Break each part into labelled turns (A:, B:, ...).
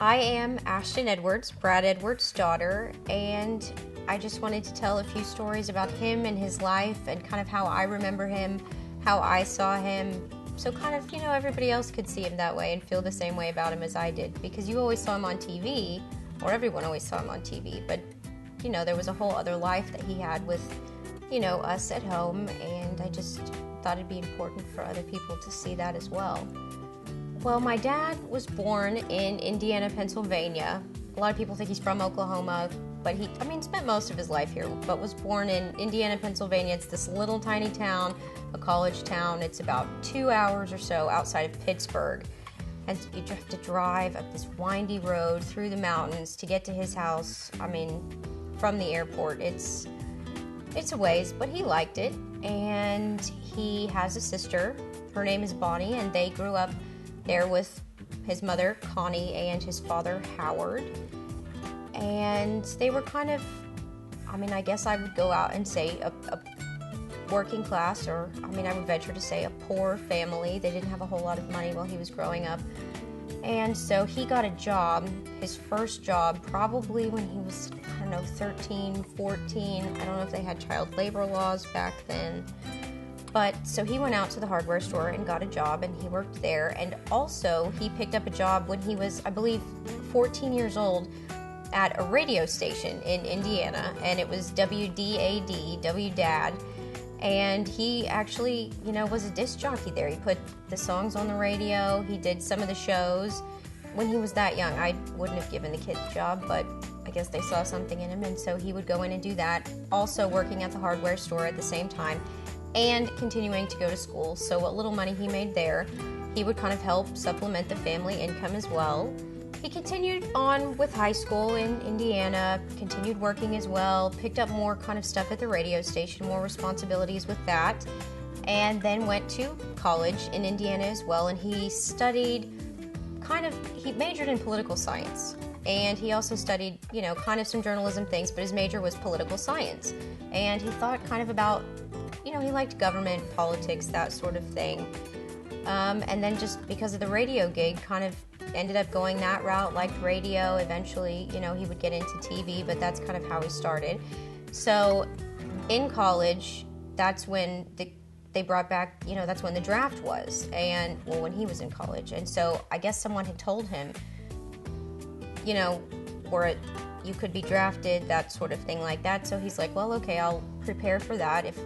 A: I am Ashton Edwards, Brad Edwards' daughter, and I just wanted to tell a few stories about him and his life and kind of how I remember him, how I saw him, so kind of, everybody else could see him that way and feel the same way about him as I did, because you always saw him on TV, or everyone always saw him on TV, but, there was a whole other life that he had with, us at home, and I just thought it'd be important for other people to see that as well. Well, my dad was born in Indiana, Pennsylvania. A lot of people think he's from Oklahoma, but he spent most of his life here, but was born in Indiana, Pennsylvania. It's this little tiny town, a college town. It's about 2 hours or so outside of Pittsburgh. And you have to drive up this windy road through the mountains to get to his house. From the airport, it's a ways, but he liked it. And he has a sister. Her name is Bonnie, and they grew up there with his mother, Connie, and his father, Howard. And they were kind of, I guess I would go out and say a working class, or, I would venture to say a poor family. They didn't have a whole lot of money while he was growing up. And so he got a job, his first job, probably when he was, 13, 14. I don't know if they had child labor laws back then. But so he went out to the hardware store and got a job, and he worked there. And also he picked up a job when he was, I believe, 14 years old at a radio station in Indiana, and it was WDAD, WDAD. And he actually, was a disc jockey there. He put the songs on the radio. He did some of the shows. When he was that young, I wouldn't have given the kid the job, but I guess they saw something in him, and so he would go in and do that. Also working at the hardware store at the same time, and continuing to go to school. So what little money he made there, he would kind of help supplement the family income as well. He continued on with high school in Indiana, continued working as well, picked up more kind of stuff at the radio station, more responsibilities with that, and then went to college in Indiana as well. And he studied he majored in political science. And he also studied, kind of some journalism things, but his major was political science. And he thought kind of about, he liked government, politics, that sort of thing. And then just because of the radio gig, kind of ended up going that route, liked radio. Eventually, he would get into TV, but that's kind of how he started. So in college, that's when they brought back, that's when the draft was. And, when he was in college. And so I guess someone had told him, where you could be drafted, that sort of thing like that. So he's like, well, okay, I'll prepare for that if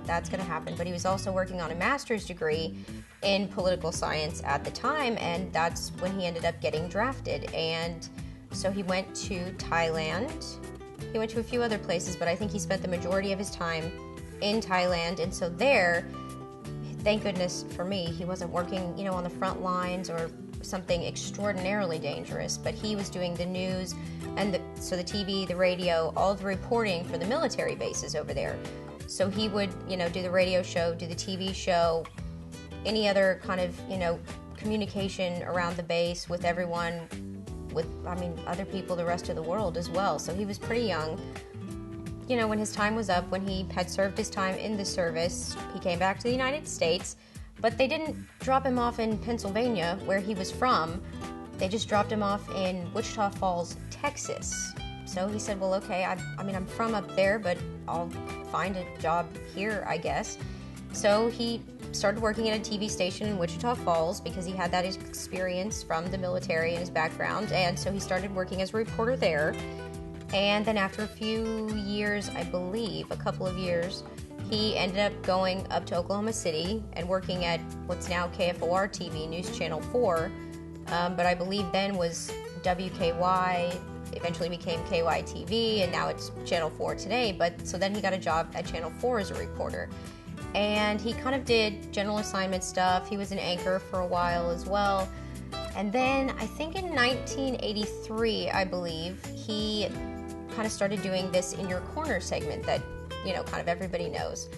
A: that's going to happen. But he was also working on a master's degree in political science at the time, and that's when he ended up getting drafted. And so he went to Thailand. He went to a few other places, but I think he spent the majority of his time in Thailand. And so there, thank goodness for me, he wasn't working, on the front lines or something extraordinarily dangerous, but he was doing the news and the TV, the radio, all the reporting for the military bases over there. So he would, do the radio show, do the TV show, any other kind of, communication around the base with everyone, with, other people, the rest of the world as well. So he was pretty young. When his time was up, when he had served his time in the service, he came back to the United States, but they didn't drop him off in Pennsylvania, where he was from. They just dropped him off in Wichita Falls, Texas. So he said, well, okay, I'm from up there, but I'll find a job here, I guess. So he started working at a TV station in Wichita Falls because he had that experience from the military in his background, and so he started working as a reporter there. And then after a few years, I believe, a couple of years, he ended up going up to Oklahoma City and working at what's now KFOR TV, News Channel 4, but I believe then was WKY, eventually became KYTV, and now it's Channel 4 today. But so then he got a job at Channel 4 as a reporter. And he kind of did general assignment stuff. He was an anchor for a while as well. And then I think in 1983, I believe, he kind of started doing this In Your Corner segment that, kind of everybody knows.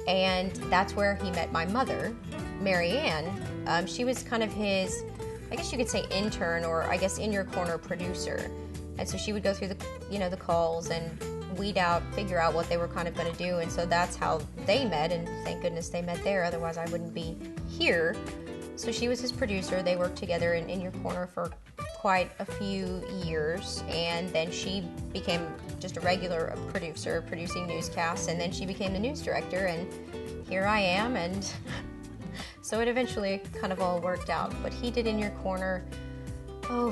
A: And that's where he met my mother, Mary Ann. She was kind of his, I guess you could say, intern, or I guess In Your Corner producer. And so she would go through the calls and figure out what they were kind of going to do. And so that's how they met, and thank goodness they met there, otherwise I wouldn't be here. So she was his producer. They worked together in Your Corner for quite a few years, and then she became just a regular producer, producing newscasts, and then she became the news director, and here I am, and so it eventually kind of all worked out. But he did In Your Corner,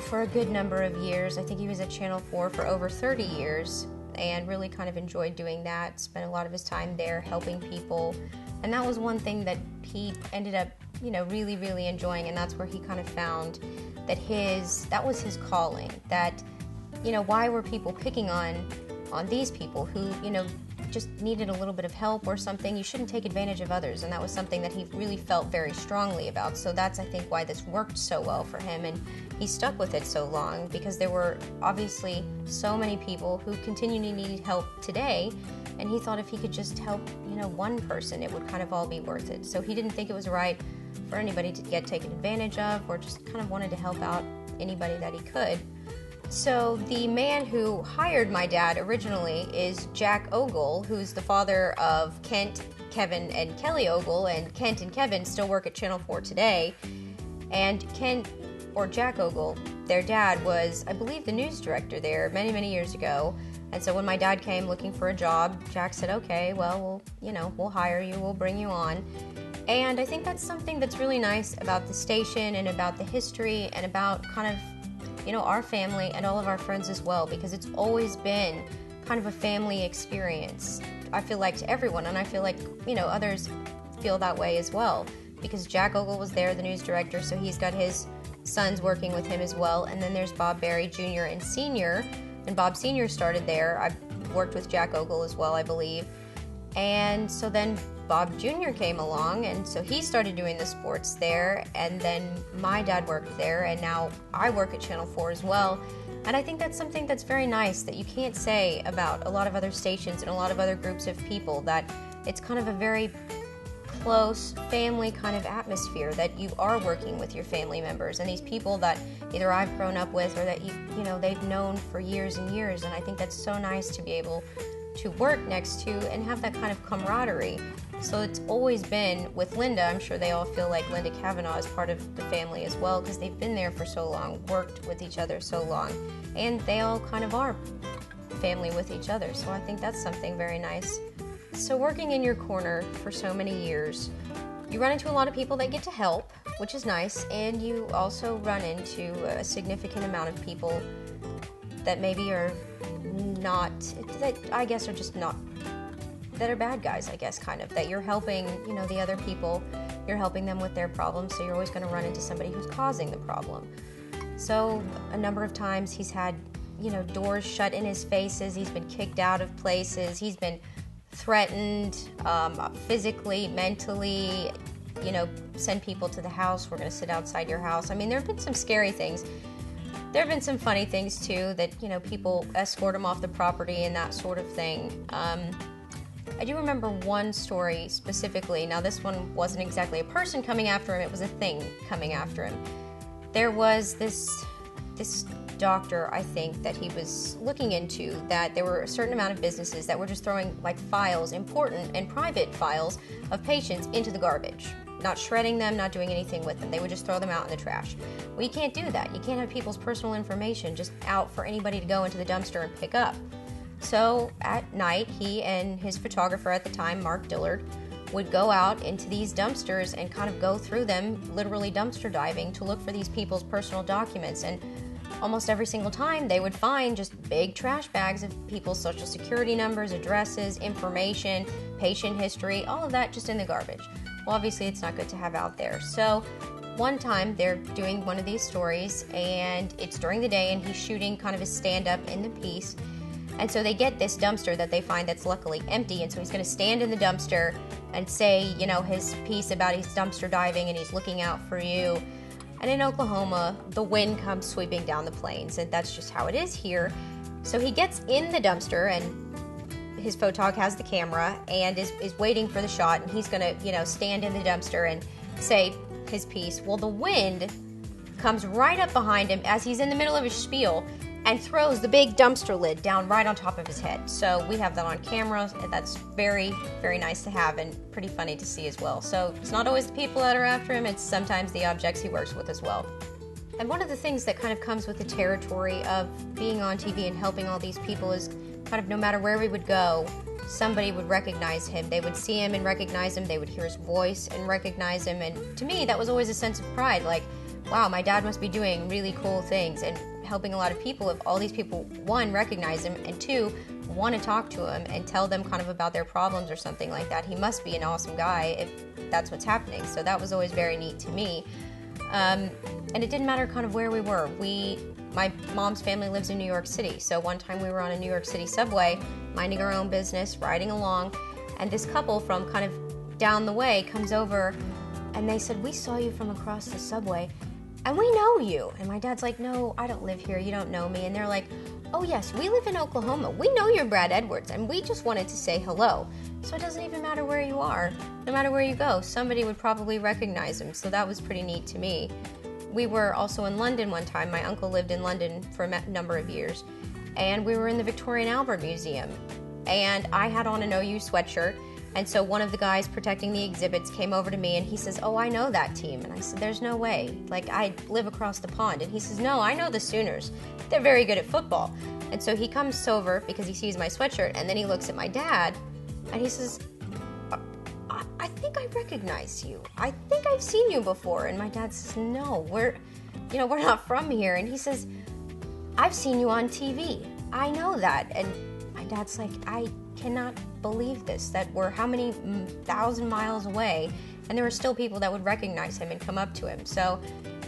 A: for a good number of years. I think he was at Channel 4 for over 30 years, and really kind of enjoyed doing that, spent a lot of his time there helping people, and that was one thing that he ended up, really, really enjoying, and that's where he kind of found that that was his calling, that, why were people picking on these people who, just needed a little bit of help or something? You shouldn't take advantage of others, and that was something that he really felt very strongly about. So that's, I think, why this worked so well for him, and he stuck with it so long, because there were obviously so many people who continue to need help today, and he thought if he could just help, one person, it would kind of all be worth it. So he didn't think it was right for anybody to get taken advantage of, or just kind of wanted to help out anybody that he could. So the man who hired my dad originally is Jack Ogle, who's the father of Kent, Kevin, and Kelly Ogle, and Kent and Kevin still work at Channel 4 today. And Kent, or Jack Ogle, their dad, was, I believe, the news director there many, many years ago. And so when my dad came looking for a job, Jack said, okay, well, we'll hire you, we'll bring you on. And I think that's something that's really nice about the station, and about the history, and about kind of, our family and all of our friends as well, because it's always been kind of a family experience, I feel like, to everyone, and I feel like, others feel that way as well, because Jack Ogle was there, the news director, so he's got his sons working with him as well, and then there's Bob Barry Jr. and Sr., and Bob Sr. started there. I worked with Jack Ogle as well, I believe, and so then Bob Jr. came along, and so he started doing the sports there, and then my dad worked there, and now I work at Channel 4 as well. And I think that's something that's very nice that you can't say about a lot of other stations and a lot of other groups of people, that it's kind of a very close family kind of atmosphere, that you are working with your family members and these people that either I've grown up with or that they've known for years and years. And I think that's so nice to be able to work next to and have that kind of camaraderie. So it's always been with Linda. I'm sure they all feel like Linda Kavanaugh is part of the family as well, because they've been there for so long, worked with each other so long, and they all kind of are family with each other. So I think that's something very nice. So working in your corner for so many years, you run into a lot of people that get to help, which is nice, and you also run into a significant amount of people that maybe are not, that I guess are just not, that are bad guys, I guess, kind of, that you're helping, the other people, you're helping them with their problems, so you're always going to run into somebody who's causing the problem. So a number of times he's had, doors shut in his faces, he's been kicked out of places, he's been threatened physically, mentally, send people to the house, we're going to sit outside your house. I mean, there have been some scary things. There have been some funny things too, that, people escort him off the property and that sort of thing. I do remember one story specifically. Now, this one wasn't exactly a person coming after him, it was a thing coming after him. There was this doctor, I think, that he was looking into, that there were a certain amount of businesses that were just throwing like files, important and private files of patients, into the garbage. Not shredding them, not doing anything with them. They would just throw them out in the trash. Well, you can't do that. You can't have people's personal information just out for anybody to go into the dumpster and pick up. So at night, he and his photographer at the time, Mark Dillard, would go out into these dumpsters and kind of go through them, literally dumpster diving, to look for these people's personal documents. And almost every single time, they would find just big trash bags of people's social security numbers, addresses, information, patient history, all of that just in the garbage. Well, obviously, it's not good to have out there. So one time, they're doing one of these stories, and it's during the day, and he's shooting kind of his stand-up in the piece. And so they get this dumpster that they find that's luckily empty, and so he's going to stand in the dumpster and say, his piece about his dumpster diving, and he's looking out for you. And in Oklahoma, the wind comes sweeping down the plains, and that's just how it is here. So he gets in the dumpster, and his photog has the camera and is waiting for the shot, and he's going to, stand in the dumpster and say his piece. Well, the wind comes right up behind him as he's in the middle of his spiel and throws the big dumpster lid down right on top of his head. So we have that on camera, and that's very, very nice to have and pretty funny to see as well. So it's not always the people that are after him, it's sometimes the objects he works with as well. And one of the things that kind of comes with the territory of being on TV and helping all these people is kind of no matter where we would go, somebody would recognize him. They would see him and recognize him. They would hear his voice and recognize him. And to me, that was always a sense of pride. Like, wow, my dad must be doing really cool things and helping a lot of people. If all these people, one, recognize him, and two, want to talk to him and tell them kind of about their problems or something like that, he must be an awesome guy if that's what's happening. So that was always very neat to me. And it didn't matter kind of where we were. My mom's family lives in New York City, so one time we were on a New York City subway, minding our own business, riding along, and this couple from kind of down the way comes over, and they said, "We saw you from across the subway, and we know you." And my dad's like, "No, I don't live here, you don't know me." And they're like, "Oh yes, we live in Oklahoma. We know you're Brad Edwards, and we just wanted to say hello." So it doesn't even matter where you are. No matter where you go, somebody would probably recognize him, so that was pretty neat to me. We were also in London one time. My uncle lived in London for a number of years, and we were in the Victoria and Albert Museum, and I had on an OU sweatshirt, and so one of the guys protecting the exhibits came over to me, and he says, "Oh, I know that team." And I said, "There's no way. Like, I live across the pond." And he says, "No, I know the Sooners. They're very good at football." And so he comes over because he sees my sweatshirt, and then he looks at my dad, and he says, I think I recognize you. I think I've seen you before." And my dad says, "No, we're not from here." And he says, "I've seen you on TV. I know that." And my dad's like, "I cannot believe this, that we're how many thousand miles away, and there were still people that would recognize him and come up to him." So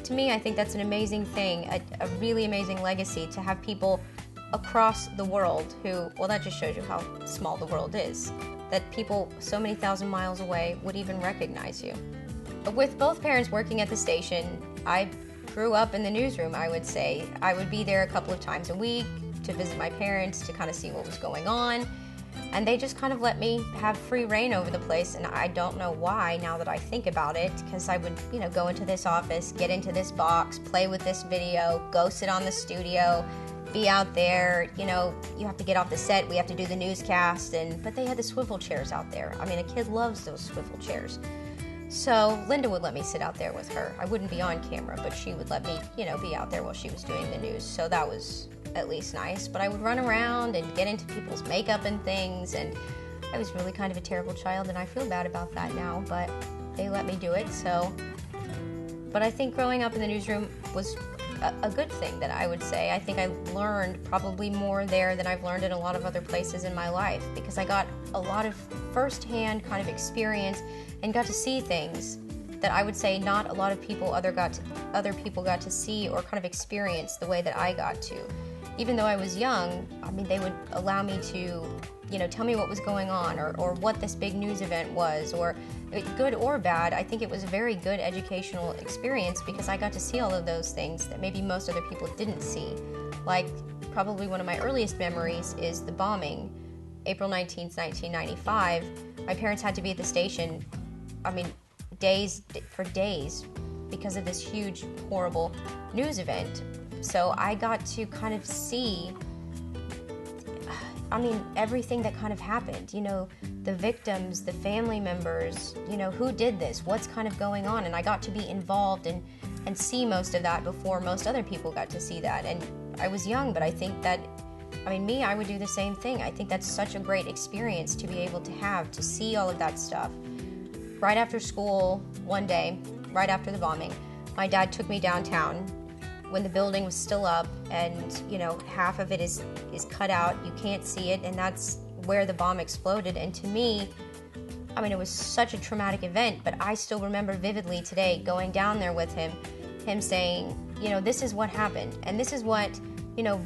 A: to me, I think that's an amazing thing, a really amazing legacy to have people across the world who, well, that just shows you how small the world is, that people so many thousand miles away would even recognize you. But with both parents working at the station, I grew up in the newsroom, I would say. I would be there a couple of times a week to visit my parents, to kind of see what was going on. And they just kind of let me have free reign over the place, and I don't know why now that I think about it, because I would, go into this office, get into this box, play with this video, go sit on the studio, be out there, you have to get off the set, we have to do the newscast, but they had the swivel chairs out there. I mean, a kid loves those swivel chairs. So Linda would let me sit out there with her. I wouldn't be on camera, but she would let me, be out there while she was doing the news. So that was at least nice. But I would run around and get into people's makeup and things, and I was really kind of a terrible child, and I feel bad about that now, but they let me do it. So, but I think growing up in the newsroom was a good thing, that I would say. I think I learned probably more there than I've learned in a lot of other places in my life, because I got a lot of first-hand kind of experience and got to see things that I would say not a lot of people other people got to see or kind of experience the way that I got to. Even though I was young, I mean, they would allow me to, tell me what was going on, or what this big news event was, or good or bad. I think it was a very good educational experience, because I got to see all of those things that maybe most other people didn't see. Like, probably one of my earliest memories is the bombing, April 19th, 1995. My parents had to be at the station, for days because of this huge, horrible news event. So I got to kind of see, everything that kind of happened, the victims, the family members, who did this, what's kind of going on. And I got to be involved and see most of that before most other people got to see that. And I was young, but I think that, I would do the same thing. I think that's such a great experience to be able to have, to see all of that stuff. Right after school, one day, right after the bombing, my dad took me downtown when the building was still up, and half of it is cut out, you can't see it, and that's where the bomb exploded. And to me, it was such a traumatic event, but I still remember vividly today going down there with him saying, this is what happened, and this is what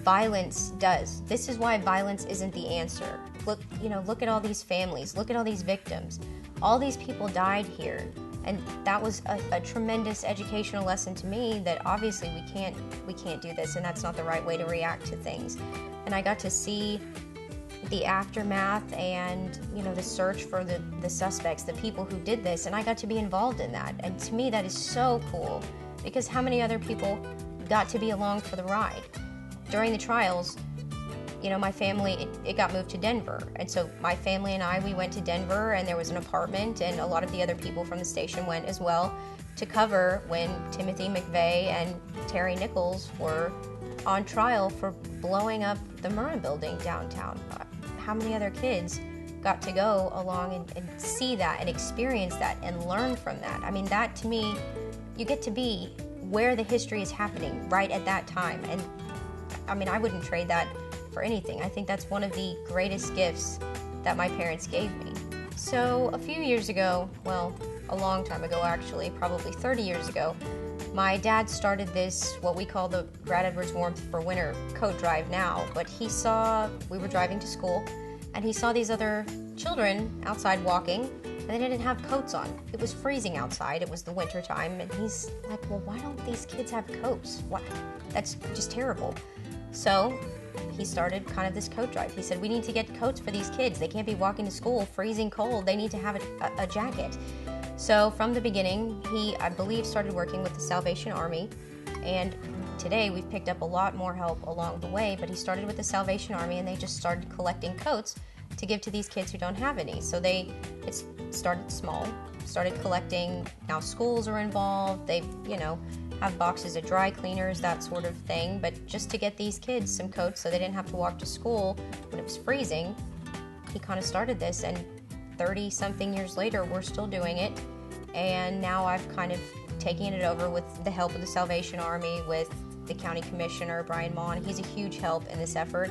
A: violence does. This is why violence isn't the answer. Look at all these families, look at all these victims, all these people died here. And that was a tremendous educational lesson to me, that obviously we can't do this, and that's not the right way to react to things. And I got to see the aftermath and the search for the suspects, the people who did this, and I got to be involved in that. And to me, that is so cool, because how many other people got to be along for the ride? During the trials, my family, it got moved to Denver. And so my family and I, we went to Denver, and there was an apartment, and a lot of the other people from the station went as well to cover when Timothy McVeigh and Terry Nichols were on trial for blowing up the Murrah building downtown. How many other kids got to go along and see that and experience that and learn from that? I mean, that to me, you get to be where the history is happening right at that time. And I mean, I wouldn't trade that for anything. I think that's one of the greatest gifts that my parents gave me. So a few years ago, well, a long time ago actually, probably 30 years ago, my dad started this, what we call the Brad Edwards Warmth for Winter coat drive now, but we were driving to school, and he saw these other children outside walking, and they didn't have coats on. It was freezing outside, it was the winter time, and he's like, well, why don't these kids have coats? What? That's just terrible. So he started kind of this coat drive. He said, we need to get coats for these kids. They can't be walking to school freezing cold. They need to have a jacket. So from the beginning, he, I believe, started working with the Salvation Army, and today we've picked up a lot more help along the way, but he started with the Salvation Army, and they just started collecting coats to give to these kids who don't have any. So it started small, started collecting. Now schools are involved. They, have boxes of dry cleaners, that sort of thing, but just to get these kids some coats so they didn't have to walk to school when it was freezing, he kind of started this, and 30-something years later, we're still doing it. And now I've kind of taken it over with the help of the Salvation Army, with the county commissioner, Brian Mon. He's a huge help in this effort.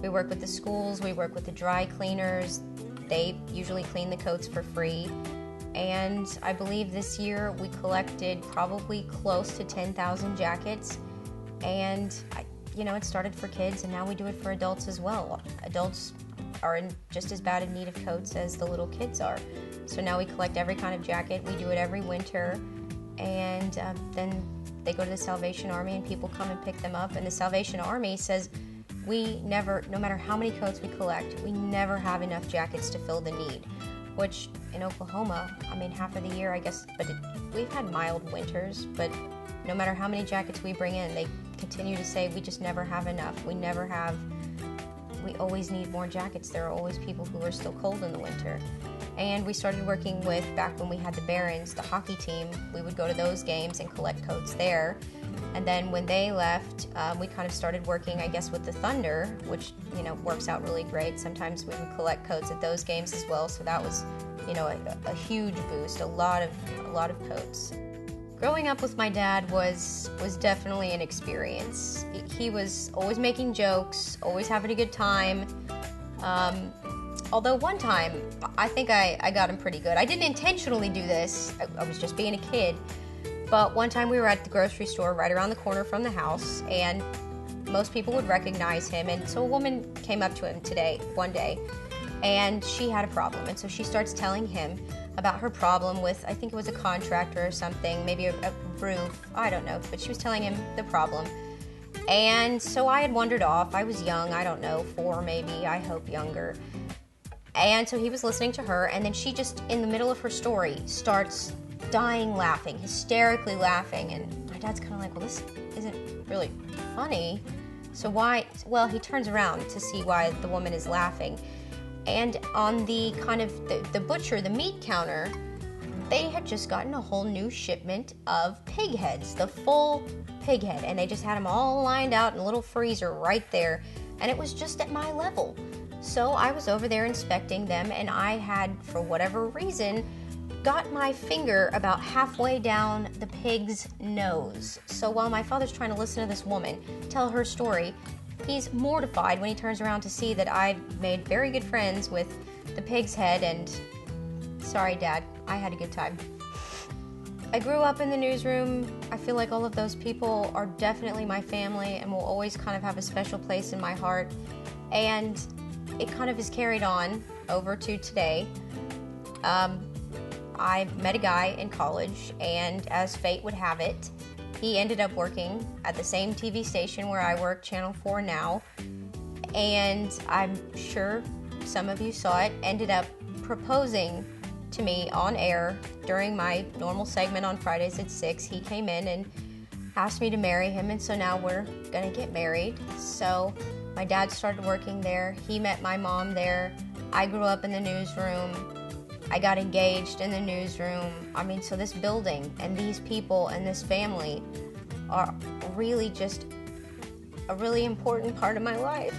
A: We work with the schools, we work with the dry cleaners. They usually clean the coats for free. And I believe this year we collected probably close to 10,000 jackets. And, it started for kids, and now we do it for adults as well. Adults are just as bad in need of coats as the little kids are. So now we collect every kind of jacket. We do it every winter, and then they go to the Salvation Army, and people come and pick them up. And the Salvation Army says no matter how many coats we collect, we never have enough jackets to fill the need, which in Oklahoma, I mean, half of the year, I guess, but we've had mild winters, but no matter how many jackets we bring in, they continue to say we just never have enough. We always need more jackets. There are always people who are still cold in the winter. And we started working with, back when we had the Barons, the hockey team, we would go to those games and collect coats there. And then when they left, we kind of started working, I guess, with the Thunder, which, works out really great. Sometimes we would collect coats at those games as well. So that was, a huge boost, a lot of coats. Growing up with my dad was definitely an experience. He was always making jokes, always having a good time. Although one time, I think I got him pretty good. I didn't intentionally do this. I was just being a kid. But one time we were at the grocery store right around the corner from the house, and most people would recognize him. And so a woman came up to him one day, and she had a problem. And so she starts telling him about her problem with, I think it was a contractor or something, maybe a roof, I don't know. But she was telling him the problem. And so I had wandered off. I was young, I don't know, 4 maybe, I hope younger. And so he was listening to her, and then she just, in the middle of her story, starts dying laughing, hysterically laughing, and my dad's kind of like, well, this isn't really funny, so why? Well, he turns around to see why the woman is laughing, and on the kind of the butcher, the meat counter, they had just gotten a whole new shipment of pig heads, the full pig head, and they just had them all lined out in a little freezer right there, and it was just at my level. So I was over there inspecting them, and I had, for whatever reason, got my finger about halfway down the pig's nose. So while my father's trying to listen to this woman tell her story, he's mortified when he turns around to see that I've made very good friends with the pig's head, and sorry, Dad, I had a good time. I grew up in the newsroom. I feel like all of those people are definitely my family and will always kind of have a special place in my heart. And it kind of is carried on over to today. I met a guy in college, and as fate would have it, he ended up working at the same TV station where I work, Channel 4 now, and I'm sure some of you saw it, ended up proposing to me on air during my normal segment on Fridays at 6. He came in and asked me to marry him, and so now we're gonna get married. So My dad started working there. He met my mom there. I grew up in the newsroom. I got engaged in the newsroom. I mean, so this building and these people and this family are really just a really important part of my life.